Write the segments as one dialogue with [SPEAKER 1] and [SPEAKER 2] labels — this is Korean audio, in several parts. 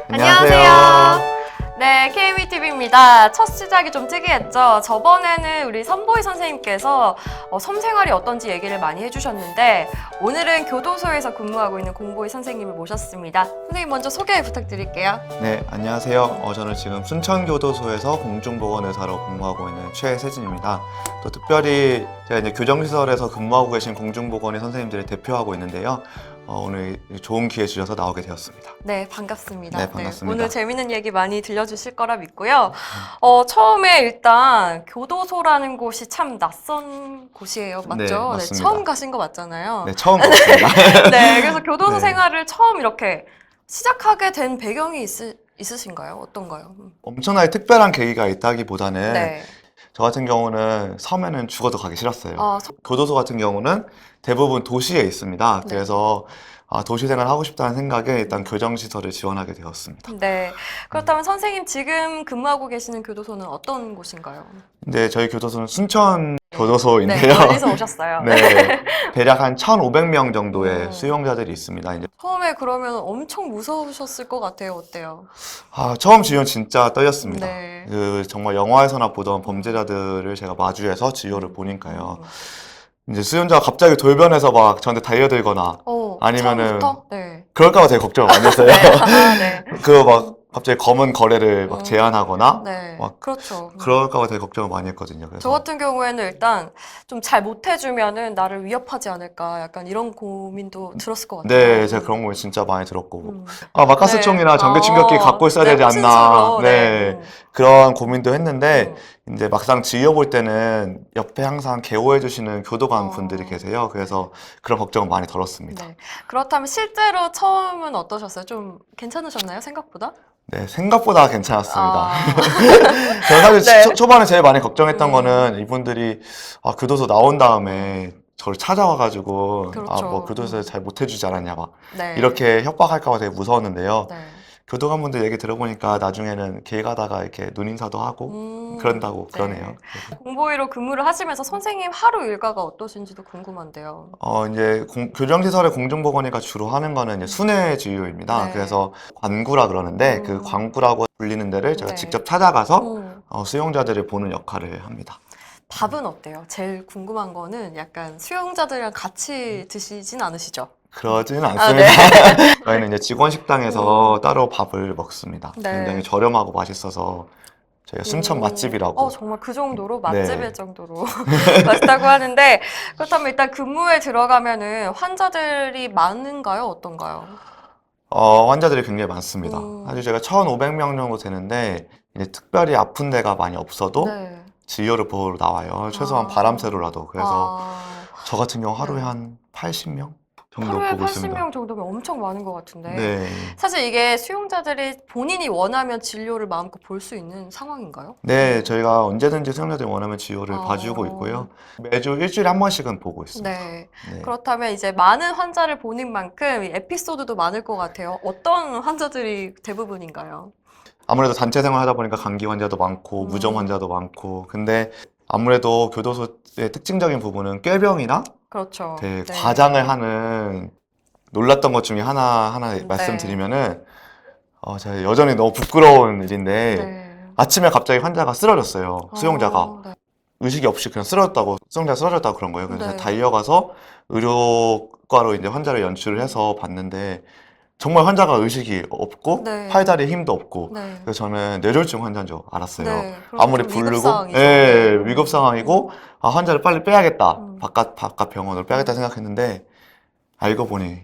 [SPEAKER 1] 안녕하세요. 네, KBTV입니다. 첫 시작이 좀 특이했죠. 저번에는 우리 선보희 선생님께서 섬 생활이 어떤지 얘기를 많이 해주셨는데 오늘은 교도소에서 근무하고 있는 공보희 선생님을 모셨습니다. 선생님 먼저 소개 부탁드릴게요.
[SPEAKER 2] 네, 안녕하세요. 저는 지금 순천교도소에서 공중보건의사로 근무하고 있는 최세진입니다. 또 특별히 제가 이제 교정시설에서 근무하고 계신 공중보건의 선생님들을 대표하고 있는데요. 오늘 좋은 기회 주셔서 나오게 되었습니다.
[SPEAKER 1] 네, 반갑습니다.
[SPEAKER 2] 네, 반갑습니다.
[SPEAKER 1] 오늘 재밌는 얘기 많이 들려주실 거라 믿고요. 처음에 일단 교도소라는 곳이 참 낯선 곳이에요. 맞죠?
[SPEAKER 2] 네, 맞습니다.
[SPEAKER 1] 처음 가신 거 맞잖아요.
[SPEAKER 2] 네, 처음 가봤습니다.
[SPEAKER 1] 네, 그래서 교도소
[SPEAKER 2] 네.
[SPEAKER 1] 생활을 처음 이렇게 시작하게 된 배경이 있으신가요? 어떤가요?
[SPEAKER 2] 엄청나게 특별한 계기가 있다기보다는
[SPEAKER 1] 네.
[SPEAKER 2] 저 같은 경우는 섬에는 죽어도 가기 싫었어요.
[SPEAKER 1] 아,
[SPEAKER 2] 교도소 같은 경우는 대부분 도시에 있습니다.
[SPEAKER 1] 네.
[SPEAKER 2] 그래서 도시 생활을 하고 싶다는 생각에 일단 교정시설을 지원하게 되었습니다.
[SPEAKER 1] 네. 그렇다면 선생님 지금 근무하고 계시는 교도소는 어떤 곳인가요?
[SPEAKER 2] 근데 저희 교도소는 순천 교도소인데요.
[SPEAKER 1] 네, 멀리서 오셨어요.
[SPEAKER 2] 네, 대략 한 1,500명 정도의
[SPEAKER 1] 음.
[SPEAKER 2] 수용자들이 있습니다. 이제
[SPEAKER 1] 처음에 그러면 엄청 무서우셨을 것 같아요. 어때요?
[SPEAKER 2] 처음 지원 진짜 떨렸습니다.
[SPEAKER 1] 네.
[SPEAKER 2] 정말 영화에서나 보던 범죄자들을 제가 마주해서 진료를 보니까요.
[SPEAKER 1] 음.
[SPEAKER 2] 이제 수용자가 갑자기 돌변해서 막 저한테 달려들거나 아니면은
[SPEAKER 1] 처음부터? 네.
[SPEAKER 2] 그럴까봐 되게 걱정을 많이 했어요.
[SPEAKER 1] 네. 아, 네.
[SPEAKER 2] 막 갑자기 검은 거래를 막 제안하거나
[SPEAKER 1] 네.
[SPEAKER 2] 막
[SPEAKER 1] 그렇죠.
[SPEAKER 2] 그럴까봐 되게 걱정을 많이 했거든요. 그래서
[SPEAKER 1] 저 같은 경우에는 일단 좀 잘 못해주면은 나를 위협하지 않을까 약간 이런 고민도 들었을 것 같아요.
[SPEAKER 2] 네, 제가 그런 거 진짜 많이 들었고
[SPEAKER 1] 음.
[SPEAKER 2] 마카스총이나
[SPEAKER 1] 네.
[SPEAKER 2] 전기 충격기 갖고 있어야
[SPEAKER 1] 네,
[SPEAKER 2] 되지 않나.
[SPEAKER 1] 호신술로.
[SPEAKER 2] 네, 그런 고민도 했는데
[SPEAKER 1] 음.
[SPEAKER 2] 이제 막상 지휘어 볼 때는 옆에 항상 개호해 주시는 교도관 분들이 계세요. 그래서 그런 걱정은 많이 덜었습니다.
[SPEAKER 1] 네. 그렇다면 실제로 처음은 어떠셨어요? 좀 괜찮으셨나요? 생각보다?
[SPEAKER 2] 네, 생각보다 괜찮았습니다.
[SPEAKER 1] 아.
[SPEAKER 2] 저는 사실
[SPEAKER 1] 네.
[SPEAKER 2] 초반에 제일 많이 걱정했던 거는 이분들이 교도소 나온 다음에 저를 찾아와가지고
[SPEAKER 1] 그렇죠.
[SPEAKER 2] 교도소에 잘 못해주지 않았냐 막
[SPEAKER 1] 네.
[SPEAKER 2] 이렇게 협박할까 봐 되게 무서웠는데요.
[SPEAKER 1] 네.
[SPEAKER 2] 교도관분들 얘기 들어보니까 나중에는 길 가다가 이렇게 눈인사도 하고 그런다고
[SPEAKER 1] 네.
[SPEAKER 2] 그러네요.
[SPEAKER 1] 공보위로 근무를 하시면서 선생님 하루 일과가 어떠신지도 궁금한데요.
[SPEAKER 2] 이제 교정시설의 공중보건의가 주로 하는 거는 이제 순회 진료입니다.
[SPEAKER 1] 네.
[SPEAKER 2] 그래서 관구라 그러는데 그 관구라고 불리는 데를 제가
[SPEAKER 1] 네.
[SPEAKER 2] 직접 찾아가서
[SPEAKER 1] 음.
[SPEAKER 2] 수용자들을 보는 역할을 합니다.
[SPEAKER 1] 밥은 어때요? 제일 궁금한 거는 약간 수용자들이랑 같이 드시진 않으시죠?
[SPEAKER 2] 그러지는
[SPEAKER 1] 아,
[SPEAKER 2] 않습니다.
[SPEAKER 1] 네.
[SPEAKER 2] 저희는 이제 직원 식당에서 따로 밥을 먹습니다.
[SPEAKER 1] 네.
[SPEAKER 2] 굉장히 저렴하고 맛있어서 저희가 순천 맛집이라고.
[SPEAKER 1] 정말 그 정도로
[SPEAKER 2] 네.
[SPEAKER 1] 맛집일 정도로 맛있다고 하는데 그렇다면 일단 근무에 들어가면은 환자들이 많은가요? 어떤가요?
[SPEAKER 2] 환자들이 굉장히 많습니다. 사실 제가 1,500명 정도 되는데 이제 특별히 아픈 데가 많이 없어도
[SPEAKER 1] 네.
[SPEAKER 2] 진료를 보러 나와요. 최소한 바람새로라도. 그래서 저 같은 경우 하루에 한 80명 정도
[SPEAKER 1] 하루에
[SPEAKER 2] 보고 있습니다.
[SPEAKER 1] 80명 정도면 엄청 많은 것 같은데
[SPEAKER 2] 네.
[SPEAKER 1] 사실 이게 수용자들이 본인이 원하면 진료를 마음껏 볼 수 있는 상황인가요?
[SPEAKER 2] 네, 저희가 언제든지 수용자들이 원하면 진료를 봐주고 있고요. 매주 일주일에 한 번씩은 보고 있습니다.
[SPEAKER 1] 네.
[SPEAKER 2] 네.
[SPEAKER 1] 그렇다면 이제 많은 환자를 보는 만큼 이 에피소드도 많을 것 같아요. 어떤 환자들이 대부분인가요?
[SPEAKER 2] 아무래도 단체 생활 하다 보니까 감기 환자도 많고 무좀 환자도 많고 근데 아무래도 교도소의 특징적인 부분은 꾀병이나
[SPEAKER 1] 그렇죠.
[SPEAKER 2] 되게
[SPEAKER 1] 네.
[SPEAKER 2] 과장을 하는 놀랐던 것 중에 하나
[SPEAKER 1] 네.
[SPEAKER 2] 말씀드리면은 제가 여전히 너무 부끄러운 일인데
[SPEAKER 1] 네.
[SPEAKER 2] 아침에 갑자기 환자가 쓰러졌어요. 수용자가
[SPEAKER 1] 네.
[SPEAKER 2] 의식이 없이 그냥 쓰러졌다고 수용자가 쓰러졌다고 그런 거예요. 그래서
[SPEAKER 1] 네.
[SPEAKER 2] 제가 달려가서 의료과로 이제 환자를 연출을 해서 봤는데 정말 환자가 의식이 없고
[SPEAKER 1] 네.
[SPEAKER 2] 팔다리에 힘도 없고
[SPEAKER 1] 네.
[SPEAKER 2] 그래서 저는 뇌졸중 환자인 줄 알았어요.
[SPEAKER 1] 네. 그럼
[SPEAKER 2] 아무리
[SPEAKER 1] 좀 위급
[SPEAKER 2] 부르고
[SPEAKER 1] 상황이죠.
[SPEAKER 2] 예, 위급 상황이고 환자를 빨리 빼야겠다.
[SPEAKER 1] 음.
[SPEAKER 2] 바깥 병원으로 빼야겠다 생각했는데 알고 보니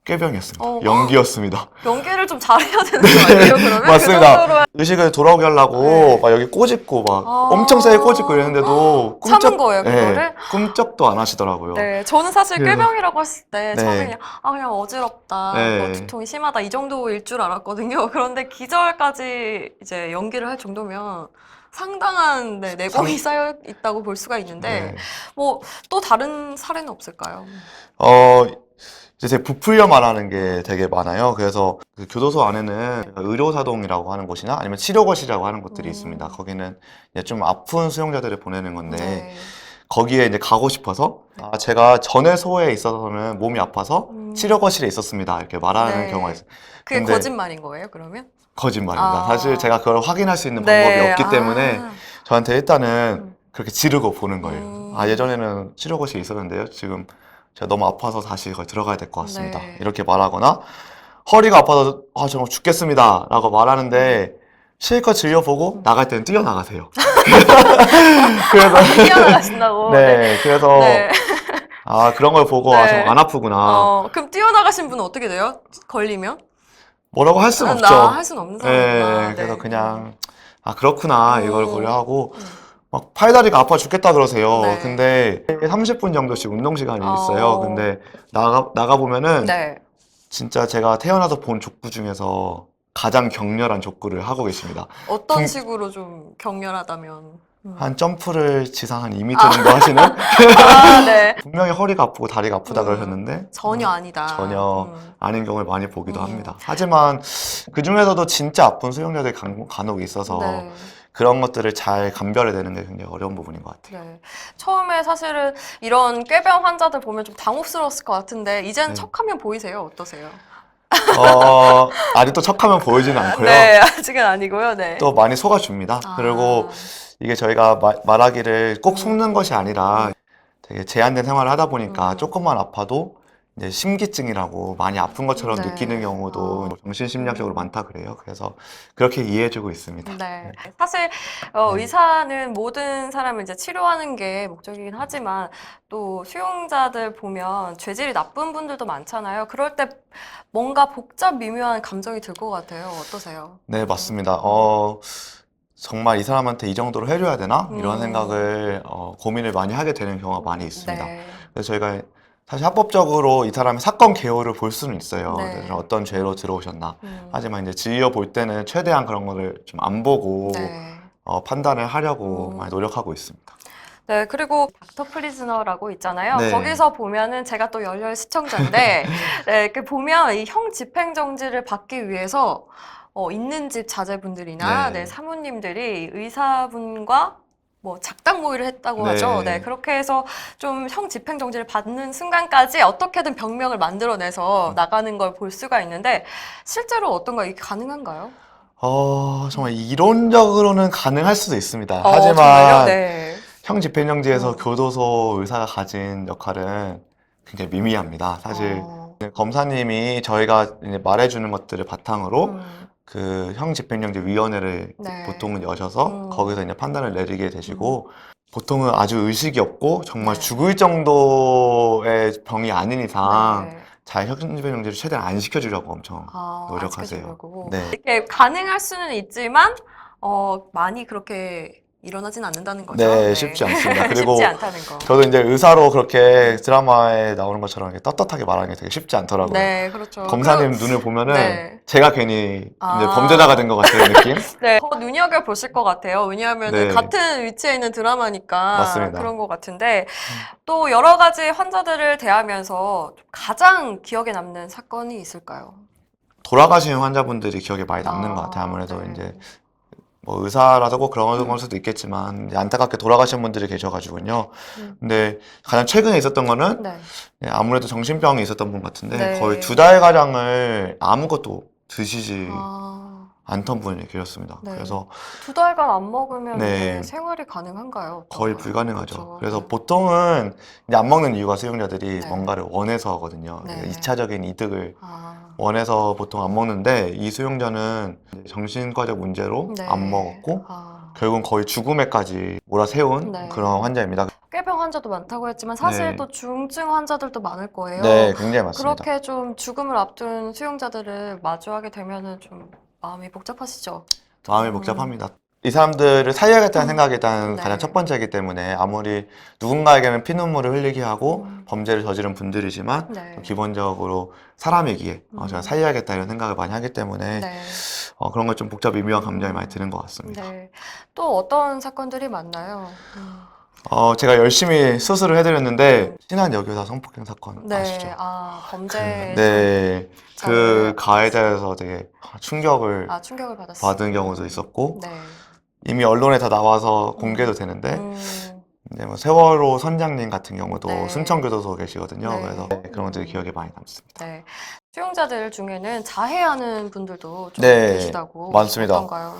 [SPEAKER 2] 꾀병이었습니다.
[SPEAKER 1] 어.
[SPEAKER 2] 연기였습니다.
[SPEAKER 1] 연기를 좀 잘해야 되는 거 아니에요? 그러면
[SPEAKER 2] 맞습니다.
[SPEAKER 1] 그 정도로
[SPEAKER 2] 의식을 돌아오게 하려고
[SPEAKER 1] 네.
[SPEAKER 2] 막 여기 꼬집고 막 엄청 세게 꼬집고 이랬는데도
[SPEAKER 1] 참은 거예요, 그거를?
[SPEAKER 2] 꿈쩍도 안 하시더라고요.
[SPEAKER 1] 네, 저는 사실
[SPEAKER 2] 그래서-
[SPEAKER 1] 꾀병이라고 했을 때
[SPEAKER 2] 네.
[SPEAKER 1] 처음에 그냥 어지럽다,
[SPEAKER 2] 네.
[SPEAKER 1] 뭐 두통이 심하다 이 정도일 줄 알았거든요. 그런데 기절까지 이제 연기를 할 정도면 상당한 내공이 쌓여 있다고 볼 수가 있는데
[SPEAKER 2] 네.
[SPEAKER 1] 뭐 또 다른 사례는 없을까요?
[SPEAKER 2] 이제 제 부풀려 말하는 게 되게 많아요. 그래서 그 교도소 안에는 의료사동이라고 하는 곳이나 아니면 치료거실이라고 하는 곳들이 있습니다. 거기는 이제 좀 아픈 수용자들을 보내는 건데
[SPEAKER 1] 네.
[SPEAKER 2] 거기에 이제 가고 싶어서 제가 전에 소에 있어서는 몸이 아파서 치료거실에 있었습니다. 이렇게 말하는
[SPEAKER 1] 네.
[SPEAKER 2] 경우가 있어요.
[SPEAKER 1] 그게
[SPEAKER 2] 근데
[SPEAKER 1] 거짓말인 거예요, 그러면?
[SPEAKER 2] 거짓말입니다.
[SPEAKER 1] 아.
[SPEAKER 2] 사실 제가 그걸 확인할 수 있는
[SPEAKER 1] 네.
[SPEAKER 2] 방법이 없기 때문에
[SPEAKER 1] 아.
[SPEAKER 2] 저한테 일단은
[SPEAKER 1] 음.
[SPEAKER 2] 그렇게 지르고 보는 거예요.
[SPEAKER 1] 음.
[SPEAKER 2] 아, 예전에는 치료거실에 있었는데요. 지금 제가 너무 아파서 다시 거기 들어가야 될 것 같습니다.
[SPEAKER 1] 네.
[SPEAKER 2] 이렇게 말하거나 허리가 아파서 아, 정말 죽겠습니다. 라고 말하는데 실컷 질려보고 나갈 때는 뛰어나가세요. 그래서
[SPEAKER 1] 뛰어나가신다고.
[SPEAKER 2] 네, 그래서
[SPEAKER 1] 네.
[SPEAKER 2] 아, 그런 걸 보고
[SPEAKER 1] 네.
[SPEAKER 2] 아, 정말 안 아프구나.
[SPEAKER 1] 그럼 뛰어나가신 분은 어떻게 돼요? 걸리면?
[SPEAKER 2] 뭐라고 할 수는 없죠.
[SPEAKER 1] 할 수는 없는 상황이구나.
[SPEAKER 2] 네, 그래서
[SPEAKER 1] 네.
[SPEAKER 2] 그냥 아, 그렇구나. 이걸
[SPEAKER 1] 음.
[SPEAKER 2] 고려하고 막 팔다리가 아파 죽겠다 그러세요.
[SPEAKER 1] 네.
[SPEAKER 2] 근데 30분 정도씩 운동 시간이 있어요. 근데 나가 보면은
[SPEAKER 1] 네.
[SPEAKER 2] 진짜 제가 태어나서 본 족구 중에서 가장 격렬한 족구를 하고 계십니다.
[SPEAKER 1] 어떤 식으로 좀 격렬하다면?
[SPEAKER 2] 한 점프를 지상 한 2m 정도 하시는
[SPEAKER 1] 네.
[SPEAKER 2] 분명히 허리가 아프고 다리가 아프다 그러셨는데
[SPEAKER 1] 전혀 아니다.
[SPEAKER 2] 전혀 아닌 경우를 많이 보기도 합니다. 하지만 그 중에서도 진짜 아픈 수영자들이 간혹 있어서
[SPEAKER 1] 네.
[SPEAKER 2] 그런 것들을 잘 감별해내는 게 굉장히 어려운 부분인 것 같아요.
[SPEAKER 1] 네. 처음에 사실은 이런 꾀병 환자들 보면 좀 당혹스러웠을 것 같은데 이제는
[SPEAKER 2] 네.
[SPEAKER 1] 척하면 보이세요? 어떠세요?
[SPEAKER 2] 아직도 척하면 보이지는 않고요.
[SPEAKER 1] 네, 아직은 아니고요. 네.
[SPEAKER 2] 또 많이 속아줍니다.
[SPEAKER 1] 아.
[SPEAKER 2] 그리고 이게 저희가 말하기를 꼭 속는 것이 아니라 되게 제한된 생활을 하다 보니까 조금만 아파도 이제 심기증이라고 많이 아픈 것처럼
[SPEAKER 1] 네.
[SPEAKER 2] 느끼는 경우도 정신심리학적으로 많다 그래요. 그래서 그렇게 이해해주고 있습니다.
[SPEAKER 1] 네. 사실 의사는 모든 사람을 이제 치료하는 게 목적이긴 하지만 또 수용자들 보면 죄질이 나쁜 분들도 많잖아요. 그럴 때 뭔가 복잡 미묘한 감정이 들 것 같아요. 어떠세요?
[SPEAKER 2] 네, 맞습니다. 정말 이 사람한테 이 정도로 해줘야 되나? 이런 생각을 고민을 많이 하게 되는 경우가 많이 있습니다.
[SPEAKER 1] 네.
[SPEAKER 2] 그래서 저희가 사실 합법적으로 이 사람의 사건 개요를 볼 수는 있어요.
[SPEAKER 1] 네.
[SPEAKER 2] 그래서 어떤 죄로 들어오셨나. 하지만 이제 지휘어 볼 때는 최대한 그런 거를 좀 안 보고
[SPEAKER 1] 네.
[SPEAKER 2] 판단을 하려고 많이 노력하고 있습니다.
[SPEAKER 1] 네, 그리고 닥터 프리즈너라고 있잖아요.
[SPEAKER 2] 네.
[SPEAKER 1] 거기서 보면은 제가 또 열혈 시청자인데, 네, 이렇게 보면 이 형 집행정지를 받기 위해서 있는 집 자제분들이나
[SPEAKER 2] 네.
[SPEAKER 1] 네, 사모님들이 의사분과 뭐 작당 모의를 했다고
[SPEAKER 2] 네.
[SPEAKER 1] 하죠. 네, 그렇게 해서 좀 형 집행정지를 받는 순간까지 어떻게든 병명을 만들어내서 나가는 걸 볼 수가 있는데 실제로 어떤가 이게 가능한가요?
[SPEAKER 2] 정말 이론적으로는 가능할 수도 있습니다.
[SPEAKER 1] 정말요?
[SPEAKER 2] 하지만
[SPEAKER 1] 네.
[SPEAKER 2] 형 집행정지에서 교도소 의사가 가진 역할은 굉장히 미미합니다. 사실 검사님이 저희가 이제 말해주는 것들을 바탕으로 그 형 집행정지 위원회를
[SPEAKER 1] 네.
[SPEAKER 2] 보통은 여셔서 거기서 이제 판단을 내리게 되시고 보통은 아주 의식이 없고 정말
[SPEAKER 1] 네.
[SPEAKER 2] 죽을 정도의 병이 아닌 이상
[SPEAKER 1] 네.
[SPEAKER 2] 잘 형 집행정지를 최대한 안 시켜주려고 엄청
[SPEAKER 1] 안
[SPEAKER 2] 노력하세요.
[SPEAKER 1] 시켜주려고.
[SPEAKER 2] 네.
[SPEAKER 1] 이렇게 가능할 수는 있지만 많이 그렇게 일어나진 않는다는 거죠.
[SPEAKER 2] 네, 쉽지 않습니다. 그리고
[SPEAKER 1] 쉽지 않다는 거.
[SPEAKER 2] 저도 이제 의사로 그렇게 드라마에 나오는 것처럼 이렇게 떳떳하게 말하는 게 되게 쉽지 않더라고요.
[SPEAKER 1] 네, 그렇죠.
[SPEAKER 2] 검사님 눈을 보면은
[SPEAKER 1] 네.
[SPEAKER 2] 제가 괜히 이제
[SPEAKER 1] 아.
[SPEAKER 2] 범죄자가 된 것 같은 느낌?
[SPEAKER 1] 네, 더 눈여겨 보실 것 같아요. 왜냐하면
[SPEAKER 2] 네.
[SPEAKER 1] 같은 위치에 있는 드라마니까
[SPEAKER 2] 맞습니다.
[SPEAKER 1] 그런 것 같은데 또 여러 가지 환자들을 대하면서 가장 기억에 남는 사건이 있을까요?
[SPEAKER 2] 돌아가신 환자분들이 기억에 많이 남는 것 같아요. 아무래도
[SPEAKER 1] 네.
[SPEAKER 2] 이제 뭐 의사라서 꼭 그런 걸 수도 있겠지만 이제 안타깝게 돌아가신 분들이 계셔가지고요. 근데 가장 최근에 있었던 거는
[SPEAKER 1] 네.
[SPEAKER 2] 아무래도 정신병이 있었던 분 같은데
[SPEAKER 1] 네.
[SPEAKER 2] 거의 2달가량을 아무것도 드시지
[SPEAKER 1] 아,
[SPEAKER 2] 않던 분이 계셨습니다.
[SPEAKER 1] 네.
[SPEAKER 2] 그래서
[SPEAKER 1] 2달간 안 먹으면
[SPEAKER 2] 네.
[SPEAKER 1] 생활이 가능한가요?
[SPEAKER 2] 거의
[SPEAKER 1] 어떤가요?
[SPEAKER 2] 불가능하죠.
[SPEAKER 1] 그렇죠.
[SPEAKER 2] 그래서
[SPEAKER 1] 네.
[SPEAKER 2] 보통은 이제 안 먹는 이유가 수용자들이
[SPEAKER 1] 네.
[SPEAKER 2] 뭔가를 원해서 하거든요.
[SPEAKER 1] 네.
[SPEAKER 2] 2차적인 이득을
[SPEAKER 1] 아,
[SPEAKER 2] 원해서 보통 안 먹는데 이 수용자는 이제 정신과적 문제로
[SPEAKER 1] 네.
[SPEAKER 2] 안 먹었고
[SPEAKER 1] 아.
[SPEAKER 2] 결국은 거의 죽음에까지 몰아세운
[SPEAKER 1] 네.
[SPEAKER 2] 그런 환자입니다.
[SPEAKER 1] 꾀병 환자도 많다고 했지만 사실
[SPEAKER 2] 네.
[SPEAKER 1] 또 중증 환자들도 많을 거예요.
[SPEAKER 2] 네, 굉장히 많습니다.
[SPEAKER 1] 그렇게 좀 죽음을 앞둔 수용자들을 마주하게 되면은 좀 마음이 복잡하시죠?
[SPEAKER 2] 마음이 복잡합니다. 이 사람들을 살려야겠다는 생각이 일단
[SPEAKER 1] 네.
[SPEAKER 2] 가장 첫 번째이기 때문에 아무리 누군가에게는 피눈물을 흘리게 하고 범죄를 저지른 분들이지만
[SPEAKER 1] 네.
[SPEAKER 2] 기본적으로 사람이기에 제가 살려야겠다 이런 생각을 많이 하기 때문에
[SPEAKER 1] 네.
[SPEAKER 2] 그런 걸 좀 복잡 미묘한 감정이 많이 드는 것 같습니다.
[SPEAKER 1] 네. 또 어떤 사건들이 많나요?
[SPEAKER 2] 제가 열심히 수술을 해드렸는데 친한 여교사 성폭행 사건
[SPEAKER 1] 네.
[SPEAKER 2] 아시죠?
[SPEAKER 1] 범죄.
[SPEAKER 2] 네, 그
[SPEAKER 1] 저를
[SPEAKER 2] 가해자에서 되게 충격을
[SPEAKER 1] 충격을 받았어요.
[SPEAKER 2] 받은 경우도 있었고
[SPEAKER 1] 네.
[SPEAKER 2] 이미 언론에 다 나와서 공개도 되는데 이제 뭐 세월호 선장님 같은 경우도
[SPEAKER 1] 네.
[SPEAKER 2] 순천교도소 계시거든요.
[SPEAKER 1] 네.
[SPEAKER 2] 그래서 그런 것들이 기억에 많이 남습니다.
[SPEAKER 1] 네. 수용자들 중에는 자해하는 분들도 좀
[SPEAKER 2] 네,
[SPEAKER 1] 계시다고.
[SPEAKER 2] 많습니다.
[SPEAKER 1] 어떤가요?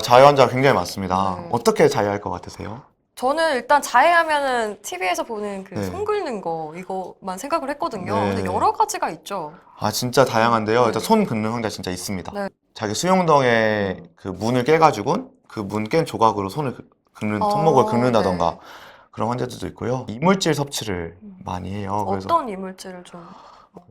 [SPEAKER 2] 자해 환자 굉장히 많습니다.
[SPEAKER 1] 네.
[SPEAKER 2] 어떻게 자해할 것 같으세요?
[SPEAKER 1] 저는 일단 자해하면은 TV에서 보는 그
[SPEAKER 2] 네.
[SPEAKER 1] 손 긁는 거 이거만 생각을 했거든요.
[SPEAKER 2] 네.
[SPEAKER 1] 근데 여러 가지가 있죠.
[SPEAKER 2] 진짜 다양한데요.
[SPEAKER 1] 네.
[SPEAKER 2] 일단 손 긁는 환자 진짜 있습니다.
[SPEAKER 1] 네.
[SPEAKER 2] 자기 수용동에 그 문을 깨가지고 그 문 깬 조각으로 손을 손목을 긁는다던가
[SPEAKER 1] 네.
[SPEAKER 2] 그런 환자들도 있고요. 이물질 섭취를 많이 해요. 그래서
[SPEAKER 1] 어떤 이물질을 좀.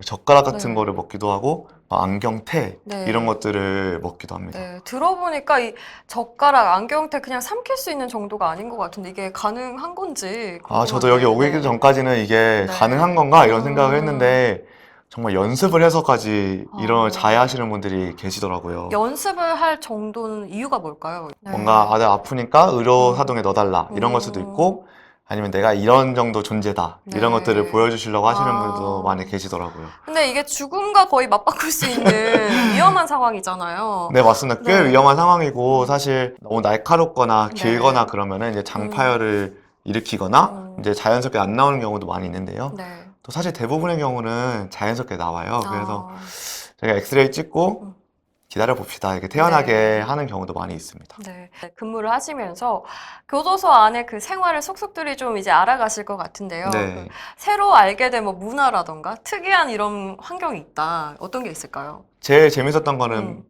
[SPEAKER 2] 젓가락 같은
[SPEAKER 1] 네.
[SPEAKER 2] 거를 먹기도 하고 안경테
[SPEAKER 1] 네.
[SPEAKER 2] 이런 것들을 먹기도 합니다.
[SPEAKER 1] 네, 들어보니까 이 젓가락, 안경테 그냥 삼킬 수 있는 정도가 아닌 것 같은데 이게 가능한 건지.
[SPEAKER 2] 저도 여기 오기
[SPEAKER 1] 네.
[SPEAKER 2] 전까지는 이게
[SPEAKER 1] 네.
[SPEAKER 2] 가능한 건가 이런 생각을 했는데 정말 연습을 해서까지 이런
[SPEAKER 1] 아.
[SPEAKER 2] 자해하시는 분들이 계시더라고요.
[SPEAKER 1] 연습을 할 정도는 이유가 뭘까요? 네.
[SPEAKER 2] 뭔가 내가 아프니까 의료사동에 넣어달라 이런 걸 수도 있고 아니면 내가 이런 정도 존재다 이런
[SPEAKER 1] 네.
[SPEAKER 2] 것들을 보여주시려고 하시는
[SPEAKER 1] 아.
[SPEAKER 2] 분들도 많이 계시더라고요.
[SPEAKER 1] 근데 이게 죽음과 거의 맞바꿀 수 있는 위험한 상황이잖아요.
[SPEAKER 2] 네, 맞습니다. 꽤
[SPEAKER 1] 네.
[SPEAKER 2] 위험한 상황이고 사실 너무 날카롭거나
[SPEAKER 1] 네.
[SPEAKER 2] 길거나 그러면은 이제 장파열을 일으키거나 이제 자연스럽게 안 나오는 경우도 많이 있는데요.
[SPEAKER 1] 네.
[SPEAKER 2] 또 사실 대부분의 경우는 자연스럽게 나와요. 그래서
[SPEAKER 1] 아.
[SPEAKER 2] 저희가 엑스레이 찍고 기다려 봅시다 이렇게 태어나게
[SPEAKER 1] 네.
[SPEAKER 2] 하는 경우도 많이 있습니다.
[SPEAKER 1] 네. 근무를 하시면서 교도소 안에 그 생활을 속속들이 좀 이제 알아가실 것 같은데요.
[SPEAKER 2] 네.
[SPEAKER 1] 새로 알게 된 뭐 문화라던가 특이한 이런 환경이 있다. 어떤 게 있을까요?
[SPEAKER 2] 제일 재밌었던 거는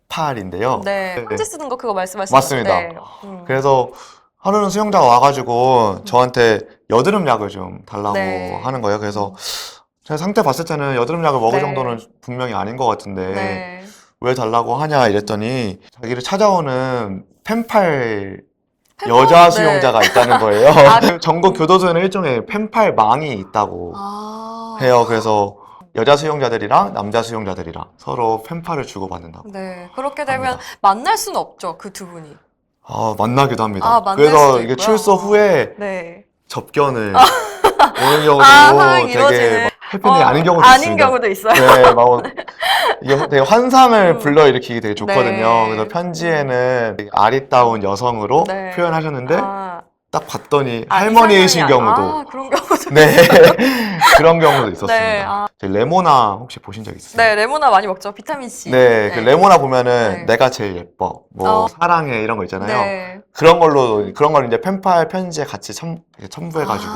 [SPEAKER 2] 펜팔인데요.
[SPEAKER 1] 네. 편지 쓰는 거 그거 말씀하시는
[SPEAKER 2] 맞습니다.
[SPEAKER 1] 네.
[SPEAKER 2] 그래서 하루는 수용자가 와가지고 저한테 여드름 약을 좀 달라고
[SPEAKER 1] 네.
[SPEAKER 2] 하는 거예요. 그래서 제가 상태 봤을 때는 여드름 약을 먹을
[SPEAKER 1] 네.
[SPEAKER 2] 정도는 분명히 아닌 것 같은데
[SPEAKER 1] 네.
[SPEAKER 2] 왜 달라고 하냐 이랬더니 자기를 찾아오는 펜팔
[SPEAKER 1] 펜팔?
[SPEAKER 2] 여자
[SPEAKER 1] 네.
[SPEAKER 2] 수용자가 있다는 거예요.
[SPEAKER 1] 아.
[SPEAKER 2] 전국 교도소에는 일종의 펜팔망이 있다고
[SPEAKER 1] 아.
[SPEAKER 2] 해요. 그래서 여자 수용자들이랑 남자 수용자들이랑 서로 펜팔을 주고받는다고.
[SPEAKER 1] 네. 그렇게 되면
[SPEAKER 2] 합니다.
[SPEAKER 1] 만날 수는 없죠. 그 두 분이.
[SPEAKER 2] 만나기도 합니다.
[SPEAKER 1] 만날
[SPEAKER 2] 그래서
[SPEAKER 1] 수도
[SPEAKER 2] 이게
[SPEAKER 1] 있고요.
[SPEAKER 2] 출소 후에
[SPEAKER 1] 네.
[SPEAKER 2] 접견을 오는 경우도
[SPEAKER 1] 상황이
[SPEAKER 2] 되게
[SPEAKER 1] 이루어지는.
[SPEAKER 2] 막 해프닝이 아닌 경우도
[SPEAKER 1] 아닌
[SPEAKER 2] 있습니다.
[SPEAKER 1] 경우도 있어요.
[SPEAKER 2] 네, 이게 되게 환상을 불러일으키기 되게 좋거든요.
[SPEAKER 1] 네.
[SPEAKER 2] 그래서 편지에는 되게 아리따운 여성으로
[SPEAKER 1] 네.
[SPEAKER 2] 표현하셨는데
[SPEAKER 1] 아.
[SPEAKER 2] 딱 봤더니
[SPEAKER 1] 아,
[SPEAKER 2] 할머니이신
[SPEAKER 1] 이상형이
[SPEAKER 2] 경우도
[SPEAKER 1] 그런 경우도.
[SPEAKER 2] 네 그런 경우도 있었습니다.
[SPEAKER 1] 네.
[SPEAKER 2] 레모나 혹시 보신 적 있으세요?
[SPEAKER 1] 네, 레모나 많이 먹죠. 비타민 C.
[SPEAKER 2] 네, 그 레모나 보면은
[SPEAKER 1] 네.
[SPEAKER 2] 내가 제일 예뻐, 뭐 사랑해 이런 거 있잖아요.
[SPEAKER 1] 네.
[SPEAKER 2] 그런 걸 이제 펜팔 편지에 같이 첨부해가지고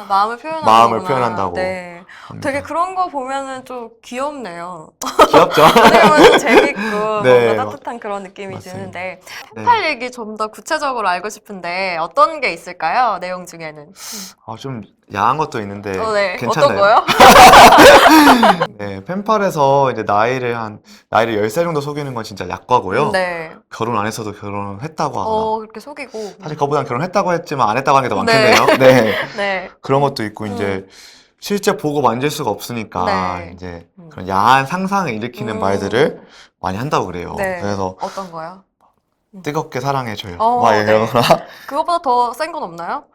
[SPEAKER 1] 마음을 표현하는
[SPEAKER 2] 마음을
[SPEAKER 1] 거구나.
[SPEAKER 2] 표현한다고
[SPEAKER 1] 네.
[SPEAKER 2] 합니다.
[SPEAKER 1] 되게 그런 거 보면은 좀 귀엽네요.
[SPEAKER 2] 귀엽죠?
[SPEAKER 1] 어떻게 보면 좀 재밌고
[SPEAKER 2] 네,
[SPEAKER 1] 뭔가 따뜻한 그런 느낌이
[SPEAKER 2] 맞습니다.
[SPEAKER 1] 드는데
[SPEAKER 2] 네.
[SPEAKER 1] 펜팔 얘기 좀 더 구체적으로 알고 싶은데 어떤 게 있을까요? 내용 중에는.
[SPEAKER 2] 좀 야한 것도 있는데
[SPEAKER 1] 네.
[SPEAKER 2] 괜찮나요?
[SPEAKER 1] 어떤 거요?
[SPEAKER 2] 네, 펜팔에서 이제 나이를 10살 정도 속이는 건 진짜 약과고요.
[SPEAKER 1] 네.
[SPEAKER 2] 결혼 안 했어도 결혼했다고 하거나.
[SPEAKER 1] 그렇게 속이고.
[SPEAKER 2] 사실 그거보단 결혼했다고 했지만 안 했다고 하는 게 더
[SPEAKER 1] 네.
[SPEAKER 2] 많겠네요. 네.
[SPEAKER 1] 네.
[SPEAKER 2] 그런 것도 있고 이제 실제 보고 만질 수가 없으니까
[SPEAKER 1] 네.
[SPEAKER 2] 이제 그런 야한 상상을 일으키는 말들을 많이 한다고 그래요.
[SPEAKER 1] 네.
[SPEAKER 2] 그래서
[SPEAKER 1] 어떤 거요?
[SPEAKER 2] 뜨겁게 사랑해줘요.
[SPEAKER 1] 네.
[SPEAKER 2] 이러거나
[SPEAKER 1] 그거보다 더 센 건 없나요?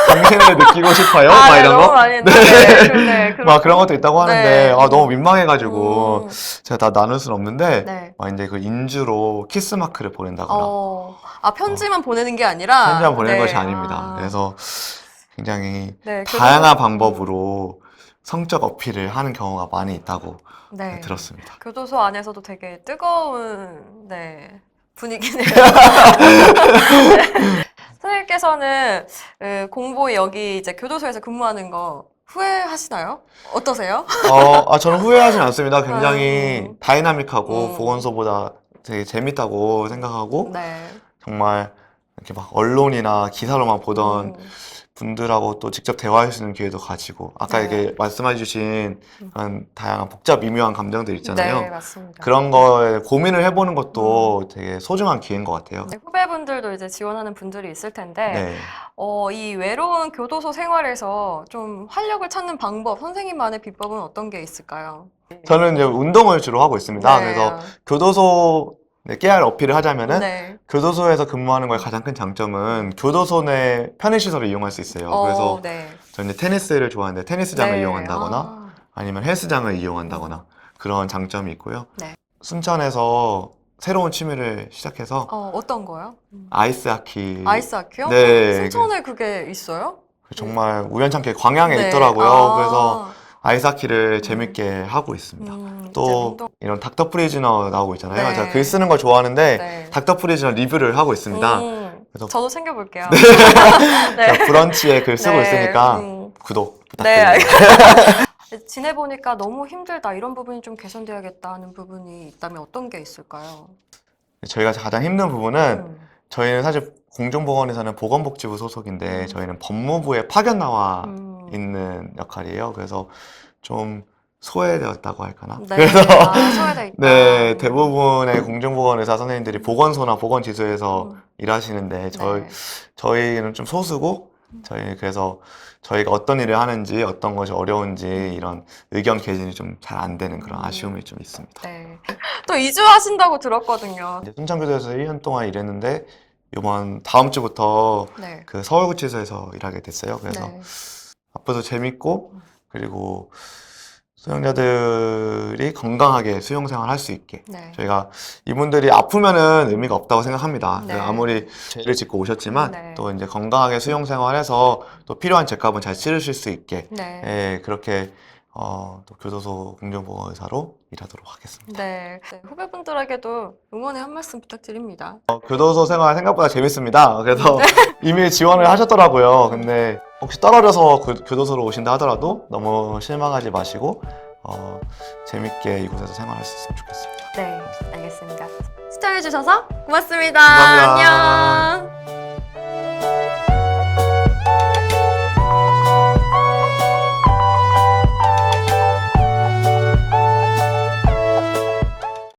[SPEAKER 2] 당신을 느끼고 싶어요.
[SPEAKER 1] 네,
[SPEAKER 2] 이런
[SPEAKER 1] 너무
[SPEAKER 2] 거.
[SPEAKER 1] 많이 했는데.
[SPEAKER 2] 막 그런 것도 있다고 하는데
[SPEAKER 1] 네.
[SPEAKER 2] 너무 민망해가지고 제가 다 나눌 수는 없는데
[SPEAKER 1] 네.
[SPEAKER 2] 이제 그 인주로 키스 마크를 보낸다거나
[SPEAKER 1] 편지만 보내는 게 아니라
[SPEAKER 2] 편지만 보내는
[SPEAKER 1] 네.
[SPEAKER 2] 것이 아닙니다. 그래서 굉장히
[SPEAKER 1] 네,
[SPEAKER 2] 다양한 방법으로 성적 어필을 하는 경우가 많이 있다고
[SPEAKER 1] 네.
[SPEAKER 2] 들었습니다.
[SPEAKER 1] 교도소 안에서도 되게 뜨거운 분위기네요. 네. 선생님께서는 공보 여기 이제 교도소에서 근무하는 거 후회하시나요? 어떠세요?
[SPEAKER 2] 저는 후회하진 않습니다. 굉장히 다이나믹하고
[SPEAKER 1] 음.
[SPEAKER 2] 보건소보다 되게 재밌다고 생각하고
[SPEAKER 1] 네.
[SPEAKER 2] 정말 이렇게 막 언론이나 기사로만 보던 분들하고 또 직접 대화할 수 있는 기회도 가지고 아까
[SPEAKER 1] 네.
[SPEAKER 2] 이렇게 말씀해 주신 그런 다양한 복잡 미묘한 감정들 있잖아요.
[SPEAKER 1] 네, 맞습니다.
[SPEAKER 2] 그런 거에 고민을 해보는 것도 되게 소중한 기회인 것 같아요.
[SPEAKER 1] 네, 후배분들도 이제 지원하는 분들이 있을 텐데
[SPEAKER 2] 네.
[SPEAKER 1] 이 외로운 교도소 생활에서 좀 활력을 찾는 방법, 선생님만의 비법은 어떤 게 있을까요?
[SPEAKER 2] 저는 이제 운동을 주로 하고 있습니다.
[SPEAKER 1] 네.
[SPEAKER 2] 그래서 교도소 깨알 어필을 하자면은
[SPEAKER 1] 네.
[SPEAKER 2] 교도소에서 근무하는 거의 가장 큰 장점은 교도소 내 편의시설을 이용할 수 있어요. 그래서
[SPEAKER 1] 네.
[SPEAKER 2] 저는 이제 테니스를 좋아하는데 테니스장을
[SPEAKER 1] 네.
[SPEAKER 2] 이용한다거나 아니면 헬스장을 이용한다거나 그런 장점이 있고요.
[SPEAKER 1] 네.
[SPEAKER 2] 순천에서 새로운 취미를 시작해서
[SPEAKER 1] 어떤 거요?
[SPEAKER 2] 아이스하키.
[SPEAKER 1] 아이스하키요?
[SPEAKER 2] 네.
[SPEAKER 1] 순천에 그게 있어요?
[SPEAKER 2] 정말 우연찮게 광양에
[SPEAKER 1] 네.
[SPEAKER 2] 있더라고요. 그래서 아이스하키를 재밌게 하고 있습니다.
[SPEAKER 1] 이제
[SPEAKER 2] 또
[SPEAKER 1] 운동-
[SPEAKER 2] 이런 닥터 프리즈너 나오고 있잖아요.
[SPEAKER 1] 네.
[SPEAKER 2] 제가 글 쓰는 걸 좋아하는데
[SPEAKER 1] 네.
[SPEAKER 2] 닥터 프리즈너 리뷰를 하고 있습니다.
[SPEAKER 1] 저도
[SPEAKER 2] 그래서
[SPEAKER 1] 챙겨볼게요.
[SPEAKER 2] 제가 브런치에 글 쓰고
[SPEAKER 1] 네.
[SPEAKER 2] 있으니까 구독
[SPEAKER 1] 네,
[SPEAKER 2] 부탁드립니다.
[SPEAKER 1] 지내보니까 너무 힘들다, 이런 부분이 좀 개선돼야겠다 하는 부분이 있다면 어떤 게 있을까요?
[SPEAKER 2] 저희가 가장 힘든 부분은
[SPEAKER 1] 음.
[SPEAKER 2] 저희는 사실 공중보건에서는 보건복지부 소속인데 저희는 법무부에 파견 나와 있는 역할이에요. 그래서 좀 소외되었다고 할까나?
[SPEAKER 1] 네.
[SPEAKER 2] 그래서
[SPEAKER 1] 소외돼 있다.
[SPEAKER 2] 네, 대부분의 공중보건의사 선생님들이 보건소나 보건지수에서 일하시는데
[SPEAKER 1] 네.
[SPEAKER 2] 저희는 좀 소수고 저희 그래서 저희가 어떤 일을 하는지 어떤 것이 어려운지 이런 의견 개진이 좀 잘 안 되는 그런 아쉬움이 좀 있습니다.
[SPEAKER 1] 네. 또 이주하신다고 들었거든요.
[SPEAKER 2] 이제 순천교도소에서 1년 동안 일했는데 이번 다음 주부터
[SPEAKER 1] 네.
[SPEAKER 2] 그 서울구치소에서 일하게 됐어요. 그래서
[SPEAKER 1] 네.
[SPEAKER 2] 앞으로도 재밌고 그리고 수용자들이 건강하게 수용 생활 할 수 있게
[SPEAKER 1] 네.
[SPEAKER 2] 저희가 이분들이 아프면은 의미가 없다고 생각합니다.
[SPEAKER 1] 네.
[SPEAKER 2] 아무리 죄를 짓고 오셨지만
[SPEAKER 1] 네.
[SPEAKER 2] 또 이제 건강하게 수용 생활해서 또 필요한 죄값은 잘 치르실 수 있게
[SPEAKER 1] 네.
[SPEAKER 2] 예, 그렇게 또 교도소 공중보건의사로 일하도록 하겠습니다.
[SPEAKER 1] 네. 네. 후배분들에게도 응원의 한 말씀 부탁드립니다.
[SPEAKER 2] 교도소 생활 생각보다 재밌습니다. 그래서
[SPEAKER 1] 네.
[SPEAKER 2] 이미 지원을 하셨더라고요. 근데 혹시 떨어져서 교도소로 오신다 하더라도 너무 실망하지 마시고 재밌게 이곳에서 생활할 수 있으면 좋겠습니다.
[SPEAKER 1] 네, 알겠습니다. 시청해주셔서 고맙습니다.
[SPEAKER 2] 감사합니다.
[SPEAKER 1] 안녕.